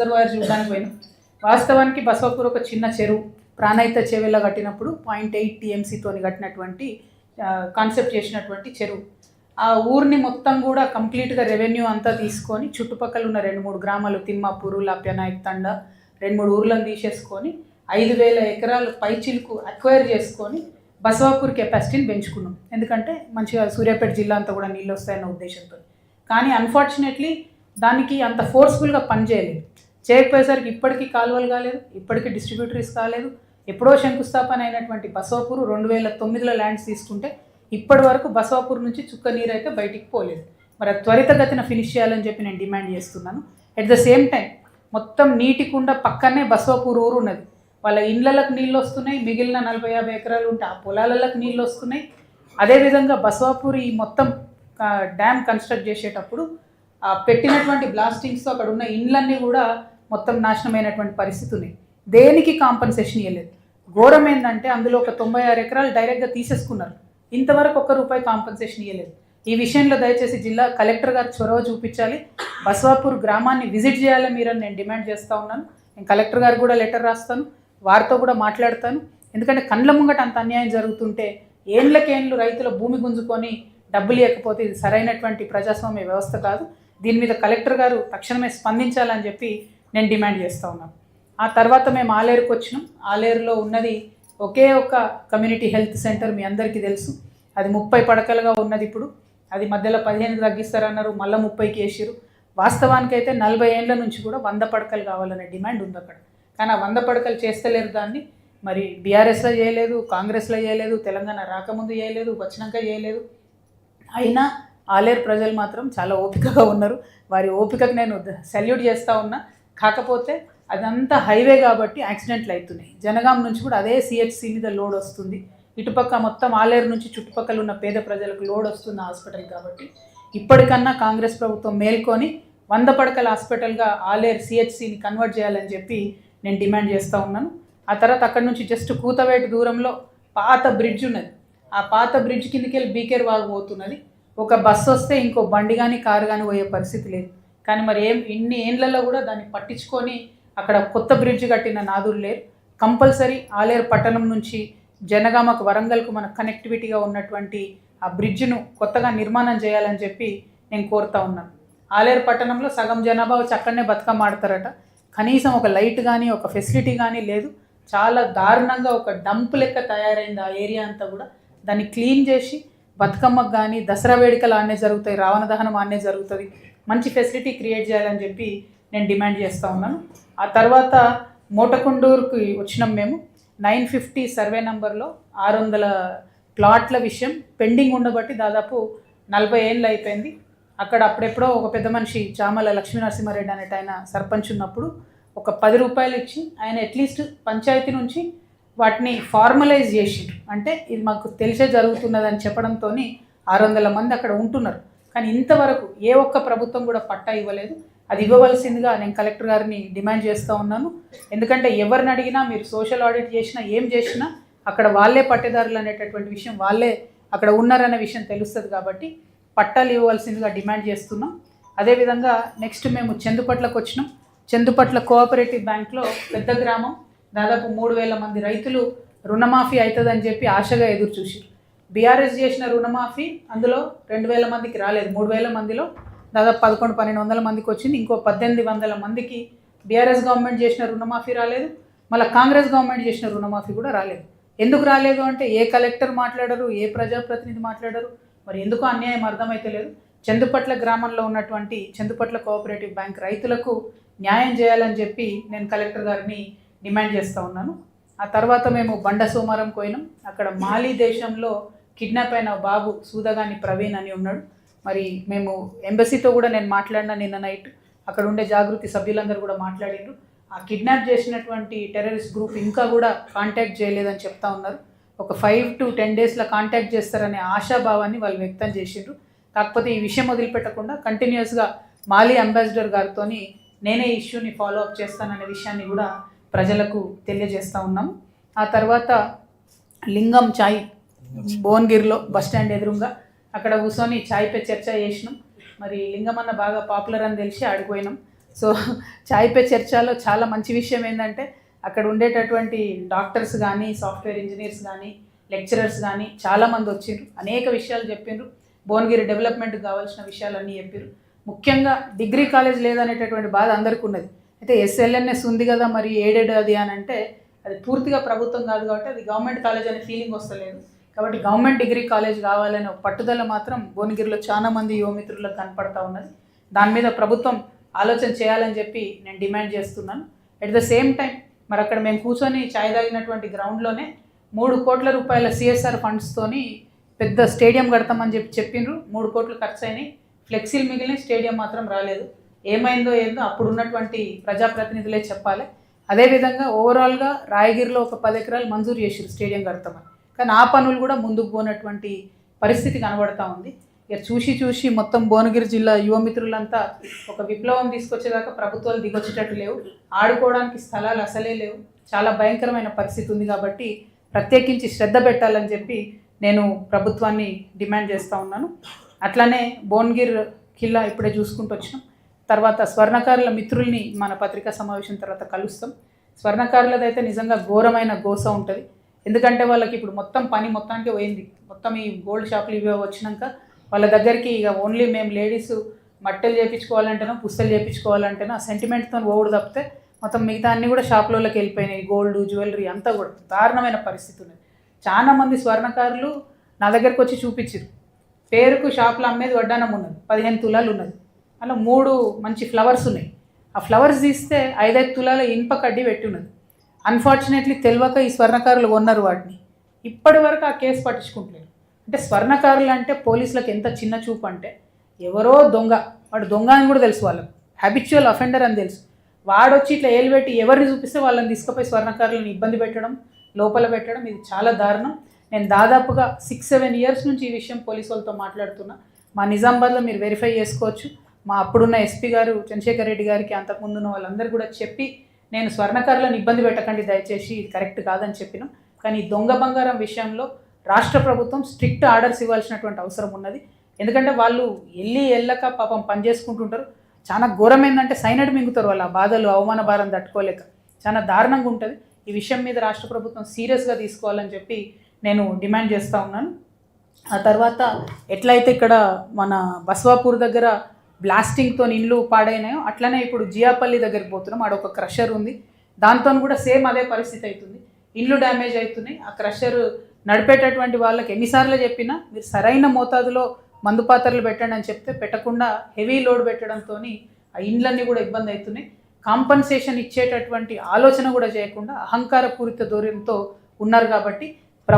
Reservoir చూడడానికి పోయినాం. వాస్తవానికి బసవాపూర్ ఒక చిన్న చెరువు ప్రాణహిత చెరువులో కట్టినప్పుడు 0.8 TMCతో కట్టినటువంటి కాన్సెప్ట్ చేసినటువంటి చెరువు. ఆ ఊరిని మొత్తం కూడా కంప్లీట్గా రెవెన్యూ అంతా తీసుకొని చుట్టుపక్కల ఉన్న 2-3 గ్రామాలు తిమ్మాపూరు, లాప్యనాయక్ తండ 2-3 ఊర్లను తీసేసుకొని 5,000 ఎకరాలు పైచిలుకు అక్వైర్ చేసుకొని బసవాపూర్ కెపాసిటీని పెంచుకున్నాం. ఎందుకంటే మంచిగా సూర్యాపేట జిల్లా అంతా కూడా నీళ్ళు వస్తాయన్న ఉద్దేశంతో. కానీ అన్ఫార్చునేట్లీ దానికి అంత ఫోర్స్ఫుల్గా పనిచేయలేదు. చేయకపోయేసరికి ఇప్పటికీ కాలువలు కాలేదు, ఇప్పటికీ డిస్ట్రిబ్యూటరీస్ కాలేదు. ఎప్పుడో శంకుస్థాపన అయినటువంటి బసవాపూర్ 2009లో ల్యాండ్స్ తీసుకుంటే ఇప్పటి వరకు బసవాపూర్ నుంచి చుక్క నీరు అయితే బయటికి పోలేదు. మరి త్వరితగతిన ఫినిష్ చేయాలని చెప్పి నేను డిమాండ్ చేస్తున్నాను. అట్ ద సేమ్ టైం మొత్తం నీటి కుండ పక్కనే బసవాపూర్ ఊరు ఉన్నది. వాళ్ళ ఇండ్లకు నీళ్ళు వస్తున్నాయి, మిగిలిన 40-50 ఎకరాలు ఉంటే ఆ పొలాలకు నీళ్ళు వస్తున్నాయి. అదేవిధంగా బసవాపూర్ ఈ మొత్తం డ్యామ్ కన్స్ట్రక్ట్ చేసేటప్పుడు పెట్టినటువంటి బ్లాస్టింగ్స్తో అక్కడ ఉన్న ఇండ్లన్నీ కూడా మొత్తం నాశనమైనటువంటి పరిస్థితి ఉన్నాయి. దేనికి కాంపన్సేషన్ ఇవ్వలేదు. ఘోరం ఏంటంటే అందులో ఒక 96 ఎకరాలు డైరెక్ట్గా తీసేసుకున్నారు. ఇంతవరకు ₹1 కాంపన్సేషన్ ఇవ్వలేదు. ఈ విషయంలో దయచేసి జిల్లా కలెక్టర్ గారు చొరవ చూపించాలి. బసవాపూర్ గ్రామాన్ని విజిట్ చేయాలి మీరని నేను డిమాండ్ చేస్తూ ఉన్నాను. నేను కలెక్టర్ గారు కూడా లెటర్ రాస్తాను, వారితో కూడా మాట్లాడతాను. ఎందుకంటే కండ్ల ముంగట అంత అన్యాయం జరుగుతుంటే ఏండ్లకేండ్లు రైతుల భూమి గుంజుకొని డబ్బులు ఇవ్వకపోతే ఇది సరైనటువంటి ప్రజాస్వామ్య వ్యవస్థ కాదు. దీని మీద కలెక్టర్ గారు తక్షణమే స్పందించాలని చెప్పి నేను డిమాండ్ చేస్తూ ఉన్నాను. ఆ తర్వాత మేము ఆలేరుకు వచ్చినాం. ఆలేరులో ఉన్నది ఒకే ఒక కమ్యూనిటీ హెల్త్ సెంటర్, మీ అందరికీ తెలుసు. అది 30 పడకలుగా ఉన్నది. ఇప్పుడు అది మధ్యలో 15 తగ్గిస్తారన్నారు, మళ్ళీ 30కి వేసిరు. వాస్తవానికి అయితే 40 ఏళ్ళ నుంచి కూడా 100 పడకలు కావాలనే డిమాండ్ ఉంది అక్కడ. కానీ ఆ 100 పడకలు చేస్తలేరు. దాన్ని మరి బీఆర్ఎస్లో చేయలేదు, కాంగ్రెస్లో చేయలేదు, తెలంగాణ రాకముందు చేయలేదు, వచ్చినాక చేయలేదు. అయినా ఆలేరు ప్రజలు మాత్రం చాలా ఓపికగా ఉన్నారు. వారి ఓపికకు నేను సెల్యూట్ చేస్తూ ఉన్నా. కాకపోతే అదంతా హైవే కాబట్టి యాక్సిడెంట్లు అవుతున్నాయి. జనగాం నుంచి కూడా అదే CHC మీద లోడ్ వస్తుంది. ఇటుపక్క మొత్తం ఆలేరు నుంచి చుట్టుపక్కల ఉన్న పేద ప్రజలకు లోడ్ వస్తుంది హాస్పిటల్ కాబట్టి ఇప్పటికన్నా కాంగ్రెస్ ప్రభుత్వం మేల్కొని 100 పడకల హాస్పిటల్గా ఆలేరు CHCని కన్వర్ట్ చేయాలని చెప్పి నేను డిమాండ్ చేస్తూ ఉన్నాను. ఆ తర్వాత అక్కడ నుంచి జస్ట్ కూతవేటు దూరంలో పాత బ్రిడ్జ్ ఉన్నది. ఆ పాత బ్రిడ్జ్ కిందకి వెళ్ళి బీకేర్ వాగు పోతున్నది. ఒక బస్సు వస్తే ఇంకో బండి కానీ కారు కానీ పోయే పరిస్థితి లేదు. కానీ మరి ఇన్ని ఏండ్లలో కూడా దాన్ని పట్టించుకొని అక్కడ కొత్త బ్రిడ్జ్ కట్టిన నాదులు లేరు. కంపల్సరీ ఆలేరు పట్టణం నుంచి జనగామకు, వరంగల్కు మన కనెక్టివిటీగా ఉన్నటువంటి ఆ బ్రిడ్జ్ను కొత్తగా నిర్మాణం చేయాలని చెప్పి నేను కోరుతా ఉన్నాను. ఆలేరు పట్టణంలో సగం జనాభా వచ్చి అక్కడనే బతుకమ్మ ఆడతారట. కనీసం ఒక లైట్ కానీ ఒక ఫెసిలిటీ కానీ లేదు. చాలా దారుణంగా ఒక డంప్ లెక్క తయారైంది ఆ ఏరియా అంతా కూడా. దాన్ని క్లీన్ చేసి బతుకమ్మకు కానీ దసరా వేడుకలు ఆనే జరుగుతాయి, రావణ దహనం ఆనే జరుగుతుంది. మంచి ఫెసిలిటీ క్రియేట్ చేయాలని చెప్పి నేను డిమాండ్ చేస్తూ ఉన్నాను. ఆ తర్వాత మోటకొండూరుకి వచ్చినాం మేము. 950 సర్వే నెంబర్లో 600 ప్లాట్ల విషయం పెండింగ్ ఉండబట్టి దాదాపు 40 ఏళ్ళు అయిపోయింది. అక్కడ అప్పుడెప్పుడో ఒక పెద్ద మనిషి చామల లక్ష్మీనరసింహారెడ్డి అనేట ఆయన సర్పంచ్ ఉన్నప్పుడు ఒక ₹10 ఇచ్చి ఆయన అట్లీస్ట్ పంచాయతీ నుంచి వాటిని ఫార్మలైజ్ చేసి, అంటే ఇది మాకు తెలిసే జరుగుతున్నదని చెప్పడంతో 600 మంది అక్కడ ఉంటున్నారు. కానీ ఇంతవరకు ఏ ఒక్క ప్రభుత్వం కూడా పట్టా ఇవ్వలేదు. అది ఇవ్వవలసిందిగా నేను కలెక్టర్ గారిని డిమాండ్ చేస్తూ ఉన్నాను. ఎందుకంటే ఎవరిని అడిగినా మీరు సోషల్ ఆడిట్ చేసినా ఏం చేసినా అక్కడ వాళ్ళే పట్టేదారులు అనేటటువంటి విషయం, వాళ్ళే అక్కడ ఉన్నారనే విషయం తెలుస్తుంది. కాబట్టి పట్టాలు ఇవ్వవలసిందిగా డిమాండ్ చేస్తున్నాం. అదేవిధంగా నెక్స్ట్ మేము చందుపట్లకు వచ్చినాం. చందుపట్ల కోఆపరేటివ్ బ్యాంక్లో పెద్ద గ్రామం, దాదాపు 3,000 మంది రైతులు రుణమాఫీ అవుతుందని చెప్పి ఆశగా ఎదురు చూసారు. బీఆర్ఎస్ చేసిన రుణమాఫీ అందులో 2,000 మందికి రాలేదు. 3,000 మందిలో దాదాపు 1100-1200 మందికి వచ్చింది. ఇంకో 1,800 మందికి బీఆర్ఎస్ గవర్నమెంట్ చేసిన రుణమాఫీ రాలేదు. మళ్ళీ కాంగ్రెస్ గవర్నమెంట్ చేసిన రుణమాఫీ కూడా రాలేదు. ఎందుకు రాలేదు అంటే ఏ కలెక్టర్ మాట్లాడరు, ఏ ప్రజాప్రతినిధి మాట్లాడరు. మరి ఎందుకు అన్యాయం అర్థమైతే లేదు. చందుపట్ల గ్రామంలో ఉన్నటువంటి చందుపట్ల కోఆపరేటివ్ బ్యాంక్ రైతులకు న్యాయం చేయాలని చెప్పి నేను కలెక్టర్ గారిని డిమాండ్ చేస్తూ ఉన్నాను. ఆ తర్వాత మేము బండ సోమారం పోయినాం. అక్కడ మాలీ దేశంలో కిడ్నాప్ అయిన బాబు సూదగాని ప్రవీణ్ అని ఉన్నాడు. మరి మేము ఎంబసీతో కూడా నేను మాట్లాడినా నిన్న నైట్. అక్కడ ఉండే జాగృతి సభ్యులందరూ కూడా మాట్లాడినారు. ఆ కిడ్నాప్ చేసినటువంటి టెర్రరిస్ట్ గ్రూప్ ఇంకా కూడా కాంటాక్ట్ చేయలేదని చెప్తా ఉన్నారు. ఒక 5 to 10 డేస్లో కాంటాక్ట్ చేస్తారనే ఆశాభావాన్ని వాళ్ళు వ్యక్తం చేసిండ్రు. కాకపోతే ఈ విషయం వదిలిపెట్టకుండా కంటిన్యూస్గా మాలీ అంబాసిడర్ గారితో నేనే ఇష్యూని ఫాలో అప్ చేస్తాననే విషయాన్ని కూడా ప్రజలకు తెలియజేస్తూ ఉన్నాము. ఆ తర్వాత లింగం చాయ్ భువనగిరిలో బస్టాండ్ ఎదురుగా అక్కడ కూర్చొని చాయ్ పై చర్చ చేసినాం. మరి లింగమన్న బాగా పాపులర్ అని తెలిసి ఆడిపోయినాం. సో చాయ్ పే చర్చలో చాలా మంచి విషయం ఏంటంటే అక్కడ ఉండేటటువంటి డాక్టర్స్ కానీ, సాఫ్ట్వేర్ ఇంజనీర్స్ కానీ, లెక్చరర్స్ కానీ చాలామంది వచ్చిండ్రు, అనేక విషయాలు చెప్పిండ్రు, భువనగిరి డెవలప్మెంట్కి కావాల్సిన విషయాలన్నీ చెప్పారు. ముఖ్యంగా డిగ్రీ కాలేజ్ లేదనేటటువంటి బాధ అందరికీ ఉన్నది. అయితే ఎస్ఎల్ఎన్ఎస్ ఉంది కదా, మరి ఎయిడెడ్ అది అని అంటే అది పూర్తిగా ప్రభుత్వం కాదు కాబట్టి అది గవర్నమెంట్ కాలేజ్ అనే ఫీలింగ్ వస్తలేదు. కాబట్టి గవర్నమెంట్ డిగ్రీ కాలేజ్ కావాలనే ఒక పట్టుదల మాత్రం భువనగిరిలో చాలామంది యువమిత్రులకు కనపడతా ఉన్నది. దాని మీద ప్రభుత్వం ఆలోచన చేయాలని చెప్పి నేను డిమాండ్ చేస్తున్నాను. అట్ ద సేమ్ టైం మరి అక్కడ మేము కూర్చొని ఛాయ్ తాగినటువంటి గ్రౌండ్లోనే 3 కోట్ల రూపాయల సిఎస్ఆర్ ఫండ్స్తోని పెద్ద స్టేడియం కడతామని చెప్పిండ్రు. 3 కోట్లు ఖర్చు అయినాయి, ఫ్లెక్సీలు మిగిలిన, స్టేడియం మాత్రం రాలేదు. ఏమైందో ఏందో అప్పుడు ఉన్నటువంటి ప్రజాప్రతినిధులే చెప్పాలి. అదేవిధంగా ఓవరాల్గా రాయగిరిలో ఒక 10 ఎకరాలు మంజూరు చేసారు స్టేడియం కడతామని, కానీ ఆ పనులు కూడా ముందుకు పోనటువంటి పరిస్థితి కనబడతా ఉంది. ఇక చూసి మొత్తం భువనగిరి జిల్లా యువమిత్రులంతా ఒక విప్లవం తీసుకొచ్చేదాకా ప్రభుత్వాలు దిగొచ్చేటట్టు లేవు, ఆడుకోవడానికి స్థలాలు అసలే లేవు, చాలా భయంకరమైన పరిస్థితి ఉంది. కాబట్టి ప్రత్యేకించి శ్రద్ధ పెట్టాలని చెప్పి నేను ప్రభుత్వాన్ని డిమాండ్ చేస్తూ ఉన్నాను. అట్లానే భువనగిరి ఖిల్లా ఇప్పుడే చూసుకుంటూ వచ్చినాం. తర్వాత స్వర్ణకారుల మిత్రుల్ని మన పత్రికా సమావేశం తర్వాత కలుస్తాం. స్వర్ణకారులదైతే నిజంగా ఘోరమైన గోస ఉంటుంది. ఎందుకంటే వాళ్ళకి ఇప్పుడు మొత్తం పని మొత్తానికి పోయింది. మొత్తం ఈ గోల్డ్ షాపులు ఇవి వచ్చినాక వాళ్ళ దగ్గరికి ఇక ఓన్లీ మేము లేడీస్ మట్టెలు చేయించుకోవాలంటేనో పుస్తలు చేయించుకోవాలంటేనో ఆ సెంటిమెంట్తో ఓడి తప్పితే మొత్తం మిగతా అన్నీ కూడా షాపులలోకి వెళ్ళిపోయినాయి. గోల్డ్, జ్యువెలరీ అంతా కూడా దారుణమైన పరిస్థితి ఉన్నది. చాలామంది స్వర్ణకారులు నా దగ్గరకు వచ్చి చూపించారు. పేరుకు షాపులో అమ్మేది వడ్డానం ఉన్నది, 15 తులాలు ఉన్నది, అలా 3 మంచి ఫ్లవర్స్ ఉన్నాయి. ఆ ఫ్లవర్స్ తీస్తే 5-5 తులాల ఇనుప కడ్డీ పెట్టి ఉన్నది. అన్ఫార్చునేట్లీ తెలియక ఈ స్వర్ణకారులు కొన్నారు వాటిని. ఇప్పటి వరకు ఆ కేసు పట్టించుకుంటలేరు. అంటే స్వర్ణకారులు అంటే పోలీసులకు ఎంత చిన్న చూపు అంటే, ఎవరో దొంగ, వాడు దొంగ అని కూడా తెలుసు, వాళ్ళకు హ్యాబిచువల్ అఫెండర్ అని తెలుసు. వాడు వచ్చి ఇట్లా ఏలు పెట్టి ఎవరిని చూపిస్తే వాళ్ళని తీసుకుపోయి స్వర్ణకారులను ఇబ్బంది పెట్టడం, లోపల పెట్టడం, ఇది చాలా దారుణం. నేను దాదాపుగా 6-7 ఇయర్స్ నుంచి ఈ విషయం పోలీసు వాళ్ళతో మాట్లాడుతున్నా. మా నిజామాబాద్లో మీరు వెరిఫై చేసుకోవచ్చు. మా అప్పుడున్న ఎస్పీ గారు చంద్రశేఖర్ రెడ్డి గారికి, అంతకుముందున్న వాళ్ళందరూ కూడా చెప్పి నేను స్వర్ణకారులను ఇబ్బంది పెట్టకండి దయచేసి, ఇది కరెక్ట్ కాదని చెప్పినాం. కానీ దొంగ బంగారం విషయంలో రాష్ట్ర ప్రభుత్వం స్ట్రిక్ట్ ఆర్డర్స్ ఇవ్వాల్సినటువంటి అవసరం ఉన్నది. ఎందుకంటే వాళ్ళు వెళ్ళక పాపం పని చేసుకుంటుంటారు. చాలా ఘోరం ఏంటంటే సైనడ్ మింగుతారు, వాళ్ళ బాధలు అవమాన భారం తట్టుకోలేక చాలా దారుణంగా ఉంటుంది. ఈ విషయం మీద రాష్ట్ర ప్రభుత్వం సీరియస్గా తీసుకోవాలని చెప్పి నేను డిమాండ్ చేస్తూ ఉన్నాను. ఆ తర్వాత ఎట్లయితే ఇక్కడ మన బస్వాపూర్ దగ్గర బ్లాస్టింగ్తో ఇండ్లు పాడైనాయో అట్లనే ఇప్పుడు జియాపల్లి దగ్గరికి పోతున్నాం. ఆడ ఒక క్రషర్ ఉంది, దాంతో కూడా సేమ్ అదే పరిస్థితి అవుతుంది. ఇండ్లు డ్యామేజ్ అవుతున్నాయి. ఆ క్రషర్ నడిపేటటువంటి వాళ్ళకి ఎన్నిసార్లు చెప్పినా మీరు సరైన మోతాదులో మందు పాత్రలు పెట్టండి అని చెప్తే పెట్టకుండా హెవీ లోడ్ పెట్టడంతో ఆ ఇండ్లన్నీ కూడా ఇబ్బంది అవుతున్నాయి. కాంపన్సేషన్ ఇచ్చేటటువంటి ఆలోచన కూడా చేయకుండా అహంకారపూరిత ధోరణితో ఉన్నారు. కాబట్టి